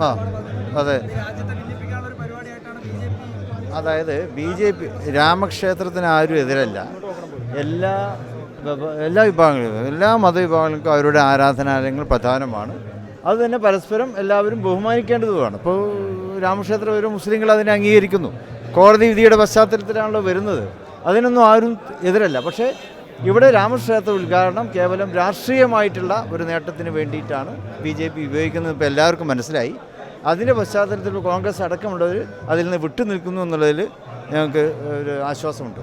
ആ അതെ. അതായത് രാമക്ഷേത്രത്തിന് ആരും എതിരല്ല. എല്ലാ വിഭാഗങ്ങളും, എല്ലാ മതവിഭാഗങ്ങൾക്കും അവരുടെ ആരാധനാലയങ്ങൾ പ്രധാനമാണ്. അത് തന്നെ പരസ്പരം എല്ലാവരും ബഹുമാനിക്കേണ്ടതുമാണ്. ഇപ്പോൾ രാമക്ഷേത്രം ഒരു മുസ്ലിങ്ങൾ അതിനെ അംഗീകരിക്കുന്നു. കോടതി വിധിയുടെ പശ്ചാത്തലത്തിലാണല്ലോ വരുന്നത്. അതിനൊന്നും ആരും എതിരല്ല. പക്ഷേ ഇവിടെ രാമക്ഷേത്ര ഉദ്ഘാടനം കേവലം രാഷ്ട്രീയമായിട്ടുള്ള ഒരു നേട്ടത്തിന് വേണ്ടിയിട്ടാണ് BJP ഉപയോഗിക്കുന്നത്. ഇപ്പോൾ എല്ലാവർക്കും മനസ്സിലായി. അതിൻ്റെ പശ്ചാത്തലത്തിൽ കോൺഗ്രസ് അടക്കമുള്ളവർ അതിൽ നിന്ന് വിട്ടു നിൽക്കുന്നു എന്നുള്ളതിൽ ഞങ്ങൾക്ക് ഒരു ആശ്വാസമുണ്ട്.